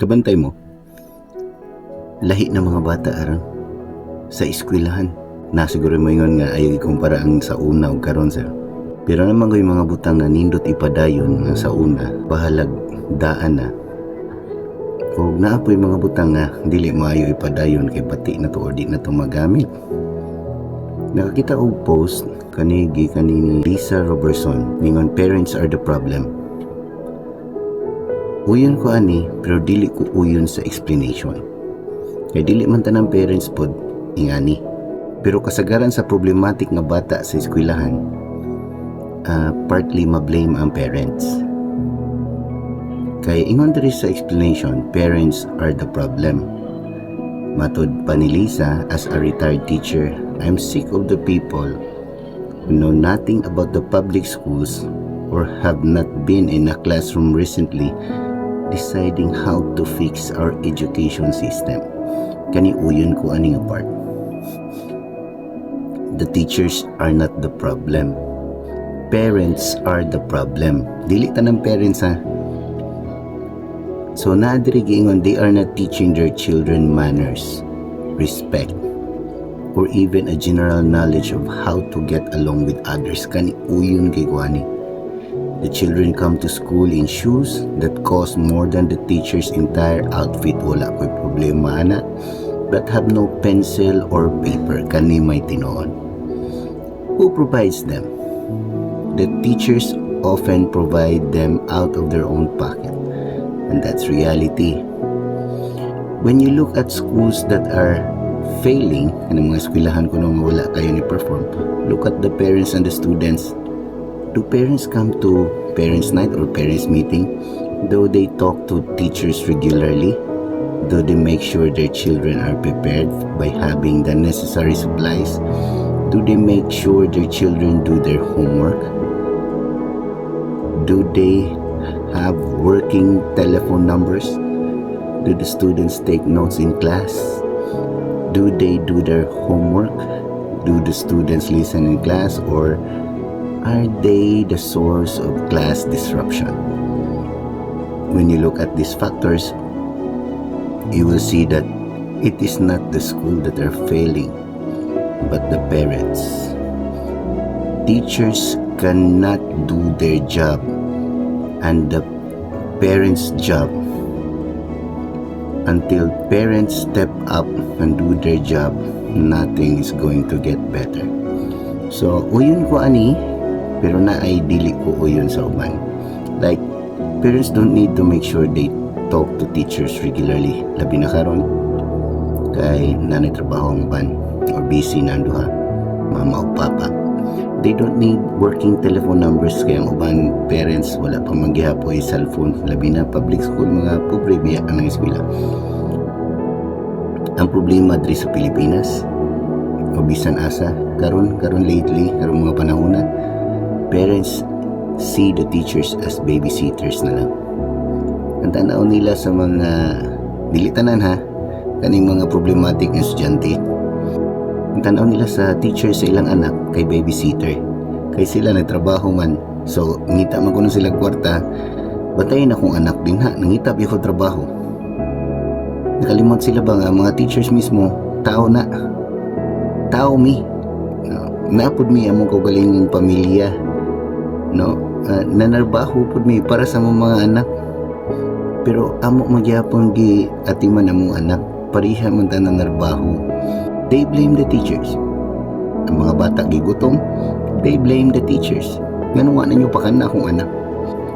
Kabantay mo, lahi ng mga bata aron sa eskwelahan. Nasiguro mo ingon nga ayaw ikumpara ang sa una o karon sir. Pero naman ko yung mga butang na nindot ipadayon nga sa una, bahalag daan na. Kung naapoy mga butang nga dili maayo ipadayon kay pati na to or di na to magamit. Nakakita og post kanini Lisa Robertson ningon parents are the problem. Uyon ko ani pero dili ko uyon sa explanation. Kay dili man tanang parents pod ingani. Pero kasagaran sa problematic nga bata sa eskwelahan, partly ma-blame ang parents. Kay ingon diri sa explanation, parents are the problem. Matod pa ni Lisa, as a retired teacher, I'm sick of the people who know nothing about the public schools or have not been in a classroom recently deciding how to fix our education system. Kani uyon ko aning part. The teachers are not the problem. Parents are the problem. Dili tanang parents ha. So naadiri giingon they are not teaching their children manners, respect, or even a general knowledge of how to get along with others. Kani uyon kay kuani. The children come to school in shoes that cost more than the teacher's entire outfit. Wala ko'y problema ana. But have no pencil or paper. Kani may tinuon. Who provides them? The teachers often provide them out of their own pocket. And that's reality. When you look at schools that are failing, ang mga eskwelahan ko nung wala kayo ni perform, look at the parents and the students. Do parents come to parents night or parents meeting? Do they talk to teachers regularly? Do they make sure their children are prepared by having the necessary supplies? Do they make sure their children do their homework? Do they have working telephone numbers? Do the students take notes in class? Do they do their homework? Do the students listen in class, or are they the source of class disruption? When you look at these factors, you will see that it is not the school that are failing, but the parents. Teachers cannot do their job, and the parents' job. Until parents step up and do their job, nothing is going to get better. So, uyon ko ani, pero na ay dili ko uyon sa uban. Like, parents don't need to make sure they talk to teachers regularly. Labi na karon kay nanay trabaho ang ban or busy na duha, mama o papa. They don't need working telephone numbers kaya ang uban parents wala pa maghihapoy cellphone. Labi na public school, mga pobre biya ang eskwela. Ang problema diri sa Pilipinas o bisan asa karon lately karong mga panahon na, parents see the teachers as babysitters na lang. Ang tanaw nila sa mga dilitanan ha, kaning mga problematic na estudyante, ang tanaw nila sa teacher sa ilang anak kay babysitter. Kay sila nagtrabaho man, so ngita man kuno sila kwarta, batayin akong anak din ha, nangita biyo ko trabaho. Nakalimot sila ba nga mga teachers mismo, tao na, tao mi, naapod mi among kaugalingong pamilya, no, nanarbaho pod mi para sa mga anak. Pero amo magyapon gi atiman among anak, pariha man ta nanarbaho. They blame the teachers. Ang mga bata gigutom, they blame the teachers. Ganun nga ninyo pa kana akong anak.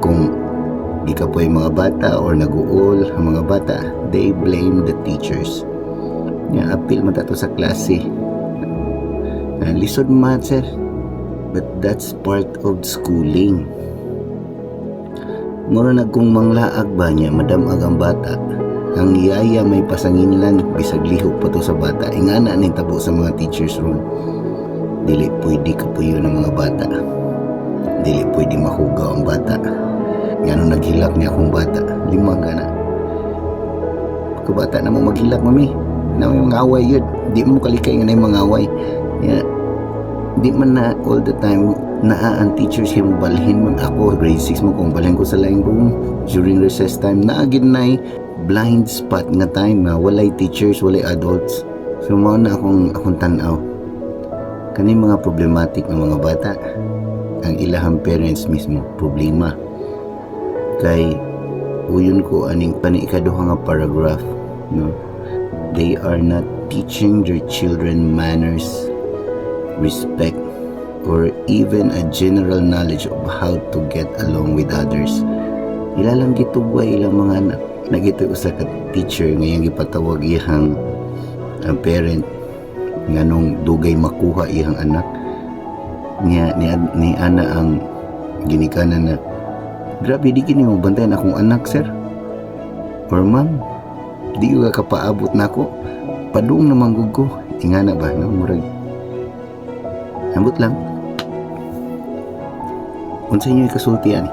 Kung di ka po yung mga bata or nag-uol ang mga bata, they blame the teachers. Nga apil man tato sa klase. Lisod man sir. But that's part of schooling. Mura nagkong manglaag ba niya, madamag ang bata. Ang yaya may pasanginlan, bisag lihok pa to sa bata. Ingana ning tabo sa mga teachers ron. Dili pwede kapuyo ng mga bata. Dili pwede mahugaw ang bata. Ngano naghilak niya akong bata. 5 gana. Pagkabata na mo maghilak mami. Na may mga away yun. Di mo kalikay nga na yung mga away. Di man na all the time naa ang teachers him balhin man ako grade 6 mo kung balhin ko sa laing room during recess time naagin nay blind spot nga time nga walay teachers, walay adults. So mao na akong tan-aw kani mga problematic ng mga bata, ang ilahang parents mismo problema. Kay uyon ko aning ikaduha nga paragraph, no, they are not teaching their children manners, respect, or even a general knowledge of how to get along with others. Ilalang gitugway ilang mga anak. Nagitoy usa ka teacher ngayang gipatawag iyang parent nganong dugay makuha iyang anak niya ni ana ang ginikanan na, grabe di kini mo bantayan akong anak sir or ma'am, di ka kapaabot nako, padung naman gugo ingana ba no, murag ambot lang unsa inyo ikasultian